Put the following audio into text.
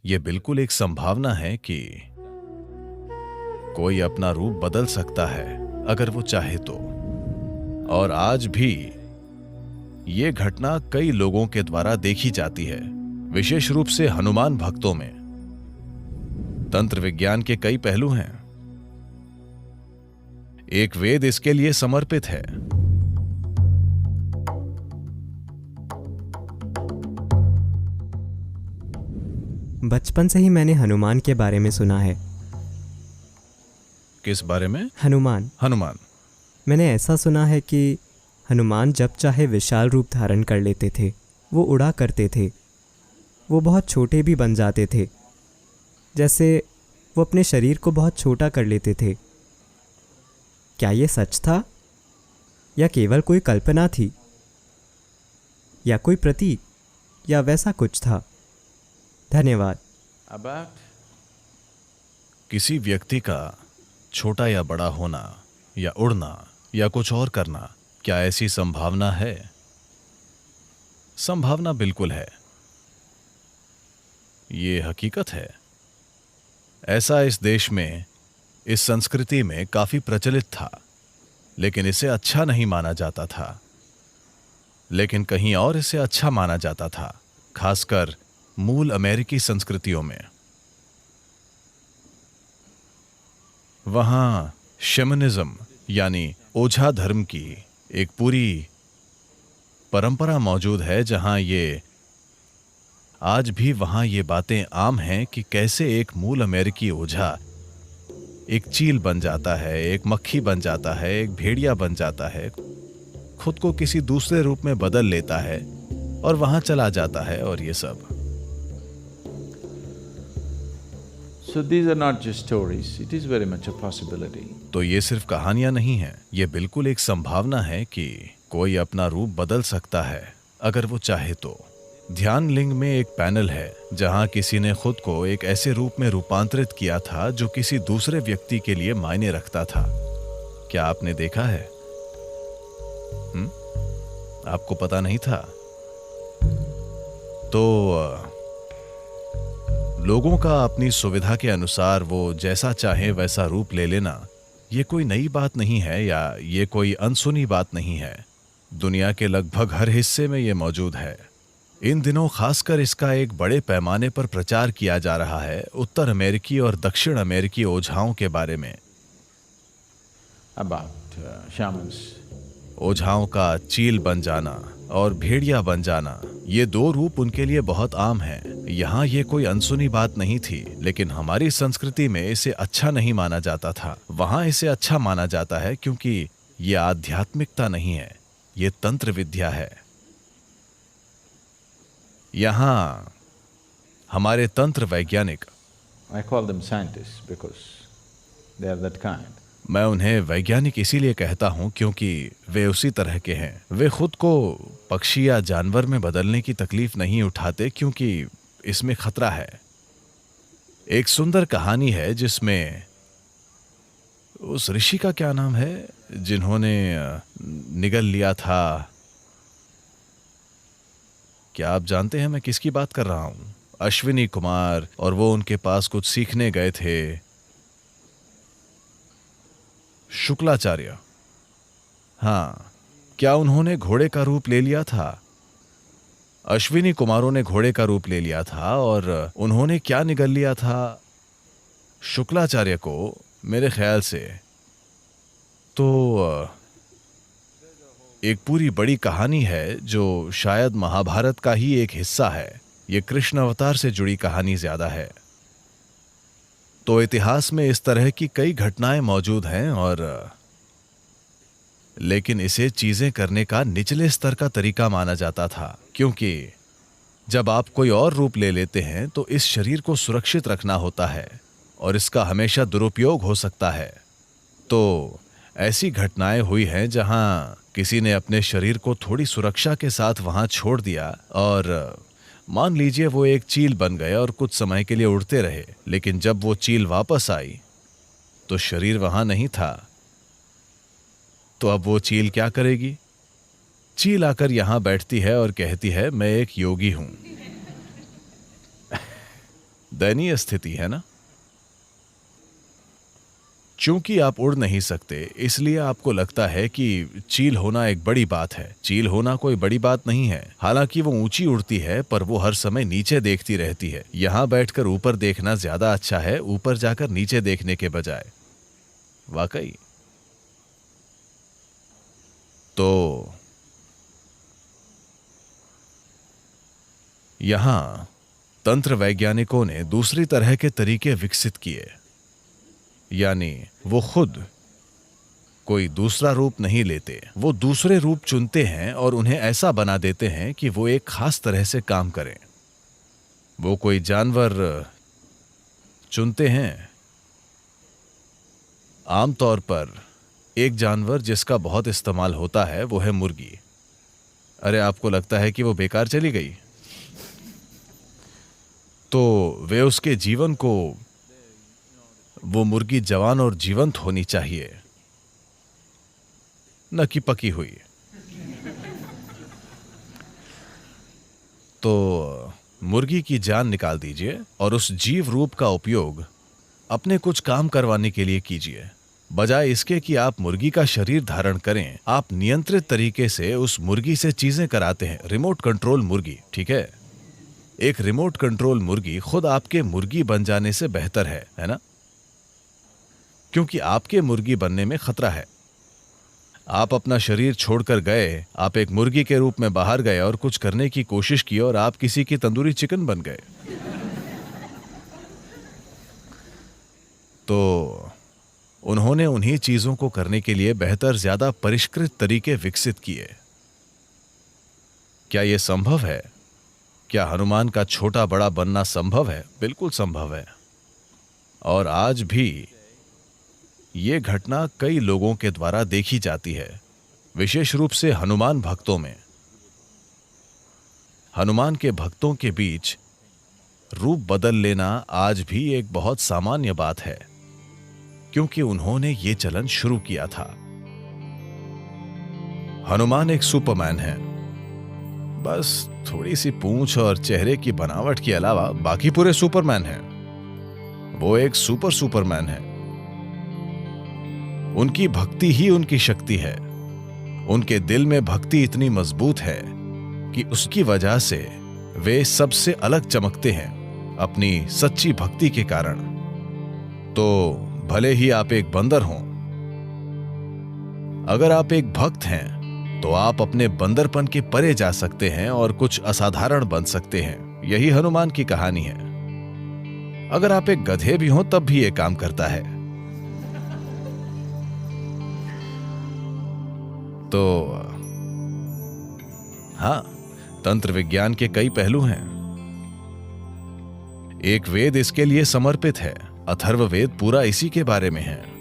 ये बिल्कुल एक संभावना है कि कोई अपना रूप बदल सकता है अगर वो चाहे तो। और आज भी ये घटना कई लोगों के द्वारा देखी जाती है, विशेष रूप से हनुमान भक्तों में। तंत्र विज्ञान के कई पहलू हैं। एक वेद इसके लिए समर्पित है। बचपन से ही मैंने हनुमान के बारे में सुना है। किस बारे में? हनुमान। हनुमान। मैंने ऐसा सुना है कि हनुमान जब चाहे विशाल रूप धारण कर लेते थे, वो उड़ा करते थे, वो बहुत छोटे भी बन जाते थे, जैसे वो अपने शरीर को बहुत छोटा कर लेते थे। क्या ये सच था या केवल कोई कल्पना थी, या कोई प्रतीक, या वैसा कुछ था? धन्यवाद। किसी व्यक्ति का छोटा या बड़ा होना या उड़ना या कुछ और करना, क्या ऐसी संभावना है? संभावना बिल्कुल है। ये हकीकत है। ऐसा इस देश में, इस संस्कृति में काफी प्रचलित था, लेकिन इसे अच्छा नहीं माना जाता था। लेकिन कहीं और इसे अच्छा माना जाता था, खासकर मूल अमेरिकी संस्कृतियों में। वहां शैमनिज्म यानी ओझा धर्म की एक पूरी परंपरा मौजूद है, जहां ये आज भी वहां ये बातें आम हैं कि कैसे एक मूल अमेरिकी ओझा एक चील बन जाता है, एक मक्खी बन जाता है, एक भेड़िया बन जाता है, खुद को किसी दूसरे रूप में बदल लेता है और वहां चला जाता है, और ये सब। So these are not just stories, it is very much a possibility. तो ये सिर्फ कहानियां नहीं हैं, ये बिल्कुल एक संभावना है कि कोई अपना रूप बदल सकता है अगर वो चाहे तो। ध्यान लिंग में एक पैनल है जहां किसी ने खुद को एक ऐसे रूप में रूपांतरित किया था जो किसी दूसरे व्यक्ति के लिए मायने रखता था। क्या आपने देखा है? आपको पता नहीं था? तो लोगों का अपनी सुविधा के अनुसार वो जैसा चाहे वैसा रूप ले लेना, ये कोई नई बात नहीं है या ये कोई अनसुनी बात नहीं है। दुनिया के लगभग हर हिस्से में ये मौजूद है। इन दिनों खासकर इसका एक बड़े पैमाने पर प्रचार किया जा रहा है उत्तर अमेरिकी और दक्षिण अमेरिकी ओझाओं के बारे में। About shamans. ओझाओं का चील बन जाना और भेड़िया बन जाना, ये दो रूप उनके लिए बहुत आम हैं। यहाँ ये कोई अनसुनी बात नहीं थी, लेकिन हमारी संस्कृति में इसे अच्छा नहीं माना जाता था। वहाँ इसे अच्छा माना जाता है क्योंकि ये आध्यात्मिकता नहीं है, ये तंत्र विद्या है। यहाँ हमारे तंत्र वैज्ञानिक, I call them scientists because they are that kind. मैं उन्हें वैज्ञानिक इसीलिए कहता हूं क्योंकि वे उसी तरह के हैं। वे खुद को पक्षी या जानवर में बदलने की तकलीफ नहीं उठाते क्योंकि इसमें खतरा है। एक सुंदर कहानी है जिसमें उस ऋषि का क्या नाम है जिन्होंने निगल लिया था। क्या आप जानते हैं मैं किसकी बात कर रहा हूं? अश्विनी कुमार, और वो उनके पास कुछ सीखने गए थे। शुक्लाचार्य। हाँ, क्या उन्होंने घोड़े का रूप ले लिया था? अश्विनी कुमारों ने घोड़े का रूप ले लिया था और उन्होंने क्या निगल लिया था? शुक्लाचार्य को, मेरे ख्याल से। तो एक पूरी बड़ी कहानी है जो शायद महाभारत का ही एक हिस्सा है। ये कृष्ण अवतार से जुड़ी कहानी ज्यादा है। तो इतिहास में इस तरह की कई घटनाएं मौजूद हैं, और लेकिन इसे चीजें करने का निचले स्तर का तरीका माना जाता था, क्योंकि जब आप कोई और रूप ले लेते हैं तो इस शरीर को सुरक्षित रखना होता है और इसका हमेशा दुरुपयोग हो सकता है। तो ऐसी घटनाएं हुई हैं जहां किसी ने अपने शरीर को थोड़ी सुरक्षा के साथ वहां छोड़ दिया, और मान लीजिए वो एक चील बन गए और कुछ समय के लिए उड़ते रहे, लेकिन जब वो चील वापस आई तो शरीर वहां नहीं था। तो अब वो चील क्या करेगी? चील आकर यहां बैठती है और कहती है, मैं एक योगी हूं। दयनीय स्थिति है ना। चूंकि आप उड़ नहीं सकते, इसलिए आपको लगता है कि चील होना एक बड़ी बात है। चील होना कोई बड़ी बात नहीं है। हालांकि वो ऊंची उड़ती है, पर वो हर समय नीचे देखती रहती है। यहां बैठकर ऊपर देखना ज्यादा अच्छा है, ऊपर जाकर नीचे देखने के बजाय। वाकई। तो यहां तंत्र वैज्ञानिकों ने दूसरी तरह के तरीके विकसित किए, यानी वो खुद कोई दूसरा रूप नहीं लेते, वो दूसरे रूप चुनते हैं और उन्हें ऐसा बना देते हैं कि वो एक खास तरह से काम करें। वो कोई जानवर चुनते हैं। आमतौर पर एक जानवर जिसका बहुत इस्तेमाल होता है वो है मुर्गी। अरे, आपको लगता है कि वो बेकार चली गई? तो वे उसके जीवन को, वो मुर्गी जवान और जीवंत होनी चाहिए, न कि पकी हुई। तो मुर्गी की जान निकाल दीजिए और उस जीव रूप का उपयोग अपने कुछ काम करवाने के लिए कीजिए। बजाय इसके कि आप मुर्गी का शरीर धारण करें, आप नियंत्रित तरीके से उस मुर्गी से चीजें कराते हैं। रिमोट कंट्रोल मुर्गी, ठीक है? एक रिमोट कंट्रोल मुर्गी खुद आपके मुर्गी बन जाने से बेहतर है ना? क्योंकि आपके मुर्गी बनने में खतरा है। आप अपना शरीर छोड़कर गए, आप एक मुर्गी के रूप में बाहर गए और कुछ करने की कोशिश की और आप किसी की तंदूरी चिकन बन गए। तो उन्होंने उन्हीं चीजों को करने के लिए बेहतर, ज्यादा परिष्कृत तरीके विकसित किए। क्या यह संभव है? क्या हनुमान का छोटा बड़ा बनना संभव है? बिल्कुल संभव है। और आज भी ये घटना कई लोगों के द्वारा देखी जाती है, विशेष रूप से हनुमान भक्तों में। हनुमान के भक्तों के बीच रूप बदल लेना आज भी एक बहुत सामान्य बात है, क्योंकि उन्होंने ये चलन शुरू किया था। हनुमान एक सुपरमैन है। बस थोड़ी सी पूंछ और चेहरे की बनावट के अलावा बाकी पूरे सुपरमैन हैं। वो एक सुपरमैन है। उनकी भक्ति ही उनकी शक्ति है। उनके दिल में भक्ति इतनी मजबूत है कि उसकी वजह से वे सबसे अलग चमकते हैं, अपनी सच्ची भक्ति के कारण। तो भले ही आप एक बंदर हों, अगर आप एक भक्त हैं तो आप अपने बंदरपन के परे जा सकते हैं और कुछ असाधारण बन सकते हैं। यही हनुमान की कहानी है। अगर आप एक गधे भी हों तब भी यह काम करता है। तो हां, तंत्र विज्ञान के कई पहलू हैं। एक वेद इसके लिए समर्पित है। अथर्ववेद पूरा इसी के बारे में है।